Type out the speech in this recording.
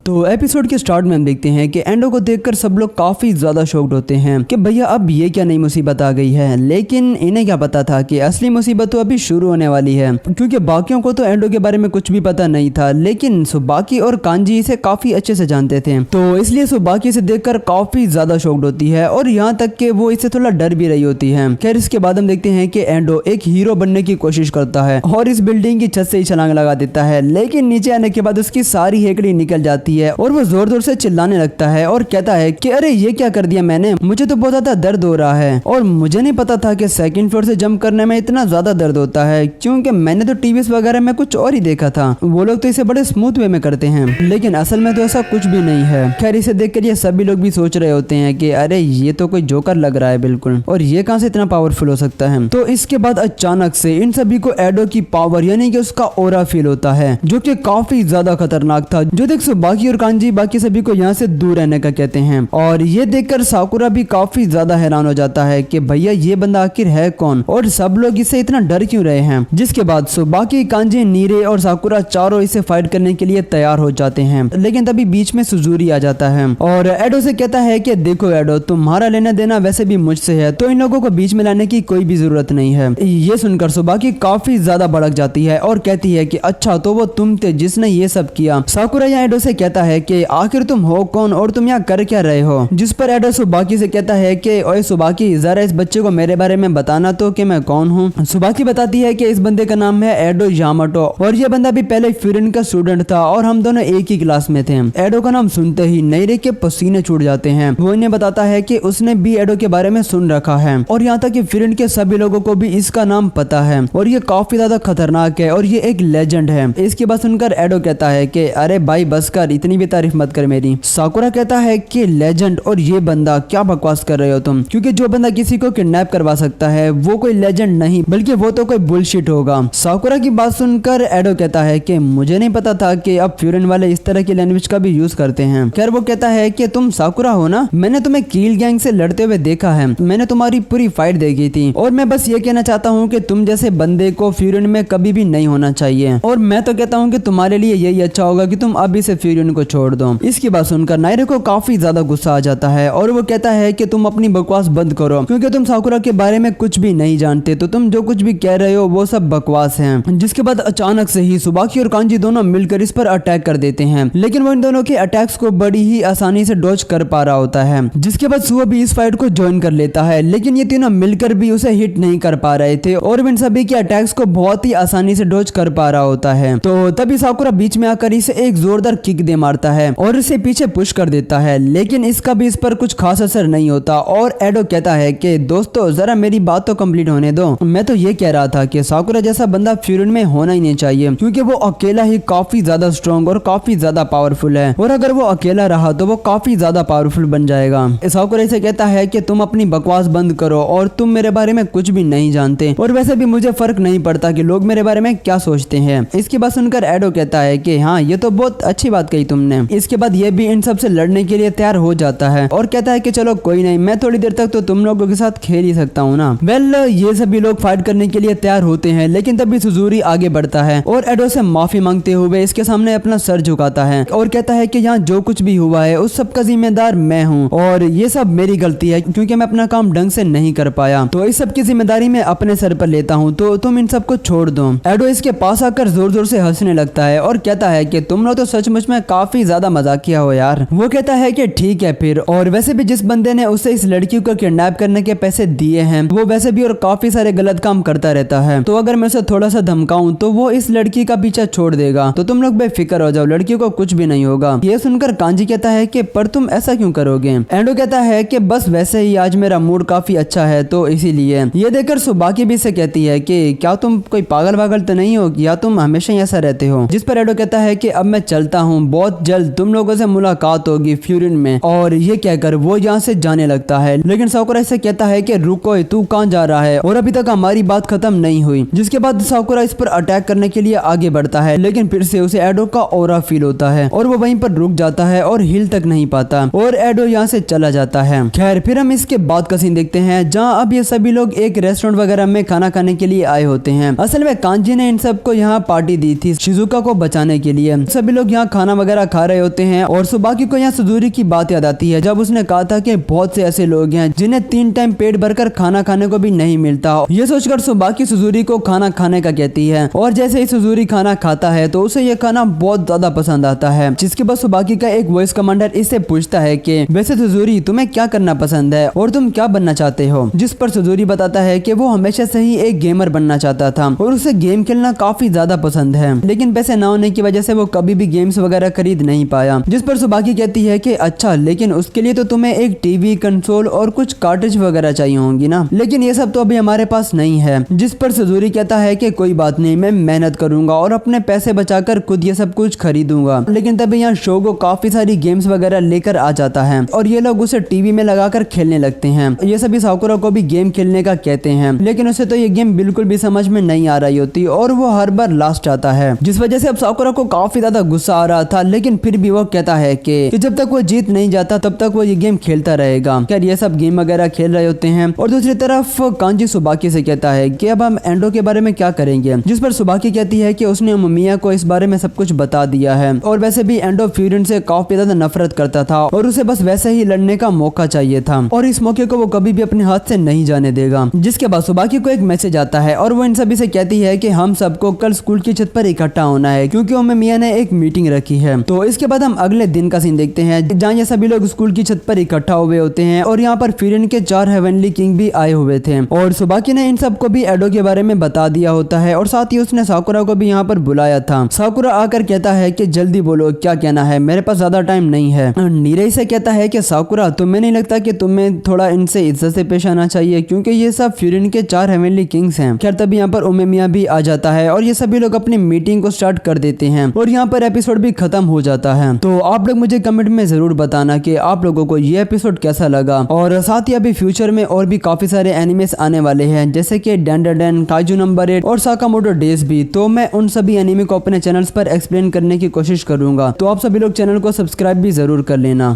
तो एपिसोड के स्टार्ट में हम देखते हैं कि एंडो को देखकर सब लोग काफी ज्यादा शॉक्ड होते हैं कि भैया अब ये क्या नई मुसीबत आ गई है। लेकिन इन्हें क्या पता था कि असली मुसीबत तो अभी शुरू होने वाली है, क्योंकि बाकियों को तो एंडो के बारे में कुछ भी पता नहीं था, लेकिन सुबाकी और कांजी इसे काफी अच्छे से जानते थे। तो इसलिए सुबाकी इसे देखकर काफी ज्यादा शॉक्ड होती है और यहाँ तक कि वो इससे थोड़ा डर भी रही होती है। खैर इसके बाद हम देखते हैं कि एंडो एक हीरो बनने की कोशिश करता है और इस बिल्डिंग की छत से ही छलांग लगा देता है, लेकिन नीचे आने के बाद उसकी सारी हेकड़ी निकल जाती है और वो जोर जोर से चिल्लाने लगता है और कहता है कि अरे ये क्या कर दिया मैंने, मुझे तो बहुत ज्यादा दर्द हो रहा है और मुझे नहीं पता था कि सेकंड फ्लोर से जंप करने में इतना ज्यादा दर्द होता है, क्योंकि मैंने तो टीवी वगैरह में कुछ और ही देखा था। वो लोग तो इसे बड़े स्मूथ वे में करते हैं, लेकिन असल में तो ऐसा कुछ भी नहीं है। खैर इसे देखकर ये सभी लोग भी सोच रहे होते हैं कि अरे ये तो कोई जोकर लग रहा है बिल्कुल, और ये कहां से इतना पावरफुल हो सकता है। तो इसके बाद अचानक से इन सभी को एडो की पावर यानी कि उसका ओरा फील होता है, जो कि काफी ज्यादा खतरनाक था, जो देख सुबाकी और कांजी बाकी सभी को यहाँ से दूर रहने का कहते हैं। और ये देखकर साकुरा भी काफी ज्यादा हैरान हो जाता है कि भैया ये बंदा आखिर है कौन और सब लोग इससे इतना डर क्यों रहे हैं। जिसके बाद सुबाकी, कांजी, नीरे और साकुरा चारों इसे फाइट करने के लिए तैयार हो जाते हैं, लेकिन तभी बीच में सुजुरी आ जाता है और एडो से कहता है कि देखो एडो, तुम्हारा लेना देना वैसे भी मुझसे है, तो इन लोगों को बीच में लाने की कोई भी जरूरत नहीं है। ये सुनकर सुबाकी काफी ज्यादा भड़क जाती है और कहती है कि अच्छा तो वो तुम थे जिसने ये सब किया। साकुरा या एडो से कहता है कि आखिर तुम हो कौन और तुम यहाँ कर क्या रहे हो। जिस पर एडो सुबाकी से कहता है कि ओए सुबाकी, जरा इस बच्चे को मेरे बारे में बताना तो कि मैं कौन हूँ। सुबाकी बताती है कि इस बंदे का नाम है एडो यामाटो और ये बंदा भी पहले फ्यूरिन का स्टूडेंट था और हम दोनों एक ही क्लास में थे। एडो का नाम सुनते ही नईरे के पसीने छूट जाते हैं। वो इन्हें बताता है कि उसने भी एडो के बारे में सुन रखा है और यहाँ तक कि फ्यूरिन के सभी लोगों को भी इसका नाम पता है और ये काफी ज्यादा खतरनाक है और ये एक लेजेंड है। इसकी बात सुनकर एडो कहता है कि अरे भाई बस कर, इतनी भी तारीफ मत कर मेरी। साकुरा कहता है कि लेजेंड और ये बंदा, क्या बकवास कर रहे हो तुम, क्योंकि जो बंदा किसी को किडनैप करवा सकता है वो कोई लेजेंड नहीं बल्कि वो तो कोई बुलशिट होगा। साकुरा की बात सुनकर एडो कहता है कि मुझे नहीं पता था कि अब फ्यूरिन वाले इस तरह की लैंग्वेज का भी यूज करते हैं। खैर वो कहता है कि तुम साकुरा हो ना, मैंने तुम्हें कील गैंग से लड़ते हुए देखा है, मैंने तुम्हारी पूरी फाइट देखी थी और मैं बस ये कहना चाहता हूँ कि तुम जैसे बंदे को फ्यूरिन में कभी भी नहीं होना चाहिए और मैं तो कहता हूँ कि तुम्हारे लिए यही अच्छा होगा कि तुम अभी से फ्यूरिन को छोड़ दो। इसकी बात सुनकर नायरे को काफी ज्यादा गुस्सा आ जाता है और वो कहता है कि तुम अपनी बकवास बंद करो, क्योंकि तुम साकुरा के बारे में कुछ भी नहीं जानते, तो तुम जो कुछ भी कह रहे हो वो सब बकवास है। जिसके बाद अचानक से ही सुबाकी और कांजी दोनों मिलकर इस पर अटैक कर देते हैं, लेकिन वो इन दोनों के अटैक्स को बड़ी ही आसानी से डॉज कर पा रहा होता है। जिसके बाद सुआ भी इस फाइट को ज्वाइन कर लेता है, लेकिन ये तीनों मिलकर भी उसे हिट नहीं कर पा रहे थे और इन सभी के अटैक्स को बहुत ही आसानी से डॉज कर पा रहा होता है। तो तभी साकुरा बीच में आकर इसे एक जोरदार किक दे मारता है और इसे पीछे पुश कर देता है, लेकिन इसका भी इस पर कुछ खास असर नहीं होता और एडो कहता है कि दोस्तों जरा मेरी बात तो कंप्लीट होने दो। मैं तो ये कह रहा था कि साकुरा जैसा बंदा फ्यूरिन में होना ही नहीं चाहिए, क्योंकि वो अकेला ही काफी ज्यादा स्ट्रॉन्ग और काफी ज्यादा पावरफुल है और अगर वो अकेला रहा तो वो काफी ज्यादा पावरफुल बन जाएगा। साकुरा इसे कहता है कि तुम अपनी बकवास बंद करो और तुम मेरे बारे में कुछ भी नहीं जानते और वैसे भी मुझे फर्क नहीं पड़ता कि लोग मेरे बारे में क्या सोचते हैं। इसकी बात सुनकर एडो कहता है कि हाँ ये तो बहुत अच्छी बात कही तुमने। इसके बाद ये भी इन सब से लड़ने के लिए तैयार हो जाता है और कहता है कि चलो कोई नहीं, मैं थोड़ी देर तक तो तुम लोगों के साथ खेल ही सकता हूँ ना। वेल ये सभी लोग फाइट करने के लिए तैयार होते हैं, लेकिन तभी सुजुरी आगे बढ़ता है और एडो से माफी मांगते हुए इसके सामने अपना सर झुकाता है और कहता है कि यहाँ जो कुछ भी हुआ है उस सब का जिम्मेदार मैं हूँ और ये सब मेरी गलती है क्योंकि मैं अपना काम ढंग से नहीं कर पाया, तो इस सब की जिम्मेदारी मैं अपने सर पर लेता हूँ, तो तुम इन सबको छोड़ दो। एडो इसके पास आकर जोर जोर से हंसने लगता है और कहता है कि तुम लोग तो सचमुच में काफी ज्यादा मजाकिया हो यार। वो कहता है कि ठीक है फिर, और वैसे भी जिस बंदे ने उसे इस लड़की को किडनैप करने के पैसे दिए हैं वो वैसे भी और काफी सारे गलत काम करता रहता है, तो अगर मैं उसे थोड़ा सा धमकाऊं तो वो इस लड़की का पीछा छोड़ देगा, तो तुम लोग बेफिक्र हो जाओ, लड़की को कुछ भी नहीं होगा। ये सुनकर कांजी कहता है कि पर तुम ऐसा क्यों करोगे। एंडो कहता है कि बस वैसे ही आज मेरा मूड काफी अच्छा है तो इसीलिए। ये देखकर सुबाकी भी से कहती है कि क्या तुम कोई पागल वागल तो नहीं हो या तुम हमेशा ही ऐसा रहते हो। जिस पर एडो कहता है कि अब मैं चलता हूँ, बहुत जल्द तुम लोगों से मुलाकात होगी फ्यूरिन में, और ये कहकर वो यहाँ से जाने लगता है। लेकिन साकुरा से कहता है कि रुको, तू कहाँ जा रहा है और अभी तक हमारी बात खत्म नहीं हुई। जिसके बाद साकुरा इस पर अटैक करने के लिए आगे बढ़ता है, लेकिन फिर से उसे एडो का ऑरा फील होता है और वो वहीं पर रुक जाता है और हिल तक नहीं पाता और एडो यहाँ से चला जाता है। खैर फिर हम इसके बाद का सीन देखते हैं जहाँ अब ये सभी लोग एक रेस्टोरेंट वगैरह में खाना खाने के लिए आए होते हैं। असल में कांजी ने इन सबको यहाँ पार्टी दी थी शिजुका को बचाने के लिए। सभी लोग यहाँ खाना वगैरह वगैरह खा रहे होते हैं और सुबाकी को यहाँ सुजूरी की बात याद आती है जब उसने कहा था कि बहुत से ऐसे लोग हैं जिन्हें 3 टाइम पेट भरकर खाना खाने को भी नहीं मिलता। ये सोचकर सुबाकी सुजूरी को खाना खाने का कहती है और जैसे ही सुजूरी खाना खाता है तो उसे ये खाना बहुत ज्यादा पसंद आता है, जिसके बाद सुबाकी का एक वॉइस कमांडर इससे पूछता है कि वैसे सुजूरी तुम्हें क्या करना पसंद है और तुम क्या बनना चाहते हो, जिस पर सुजूरी बताता है कि वो हमेशा से ही एक गेमर बनना चाहता था और उसे गेम खेलना काफी ज्यादा पसंद है, लेकिन पैसे ना होने की वजह से वो कभी भी गेम्स वगैरह खरीद नहीं पाया। जिस पर सुबाकी कहती है कि अच्छा, लेकिन उसके लिए तो तुम्हें एक टीवी, कंसोल और कुछ कार्ट्रिज वगैरह चाहिए होंगी ना, लेकिन ये सब तो अभी हमारे पास नहीं है। जिस पर सुजूरी कहता है कि कोई बात नहीं, मैं मेहनत करूंगा और अपने पैसे बचाकर खुद ये सब कुछ खरीदूंगा। लेकिन तभी यहाँ शोगो काफी सारी गेम्स वगैरह लेकर आ जाता है और ये लोग उसे टीवी में लगाकर खेलने लगते हैं। ये सभी साकुरा को भी गेम खेलने का कहते हैं, लेकिन उसे तो ये गेम बिल्कुल भी समझ में नहीं आ रही होती और वो हर बार लास्ट आता है, जिस वजह से अब साकुरा को काफी ज्यादा गुस्सा आ रहा था। लेकिन फिर भी वो कहता है कि जब तक वो जीत नहीं जाता तब तक वो ये गेम खेलता रहेगा। खैर ये सब गेम वगैरह खेल रहे होते हैं और दूसरी तरफ कांजी सुबाकी से कहता है कि अब हम एंडो के बारे में क्या करेंगे, जिस पर सुबाकी कहती है कि उसने मिया को इस बारे में सब कुछ बता दिया है और वैसे भी एंडो फ्यूरिन से काफी ज्यादा नफरत करता था और उसे बस वैसे ही लड़ने का मौका चाहिए था और इस मौके को वो कभी भी अपने हाथ से नहीं जाने देगा। जिसके बाद सुबाकी को एक मैसेज आता है और वो इन सभी से कहती है कि हम सबको कल स्कूल की छत पर इकट्ठा होना है क्योंकि मिया ने एक मीटिंग रखी है। तो इसके बाद हम अगले दिन का सीन देखते हैं जहाँ ये सभी लोग स्कूल की छत पर इकट्ठा हुए होते हैं और यहाँ पर फ्यूरिन के 4 हेवनली किंग भी आए हुए थे और सुबाकी ने इन सबको भी एडो के बारे में बता दिया होता है और साथ ही उसने साकुरा को भी यहाँ पर बुलाया था। साकुरा आकर कहता है कि जल्दी बोलो क्या कहना है, मेरे पास ज्यादा टाइम नहीं है। नीरई से कहता है कि साकुरा तुम्हें नहीं लगता कि तुम्हें थोड़ा इनसे इज्जत से पेश आना चाहिए क्योंकि ये सब फ्यूरिन के 4 हेवनली किंग्स हैं। खैर तभी यहाँ पर उमेमिया भी आ जाता है और ये सभी लोग अपनी मीटिंग को स्टार्ट कर देते हैं और यहाँ पर एपिसोड भी खत्म हो जाता है। तो आप लोग मुझे कमेंट में जरूर बताना कि आप लोगों को ये एपिसोड कैसा लगा और साथ ही अभी फ्यूचर में और भी काफी सारे एनिमेस आने वाले हैं जैसे कि डेंडरडेन, काइजू नंबर 8 और साकामोटो डेज भी। तो मैं उन सभी एनिमे को अपने चैनल्स पर एक्सप्लेन करने की कोशिश करूंगा, तो आप सभी लोग चैनल को सब्सक्राइब भी जरूर कर लेना।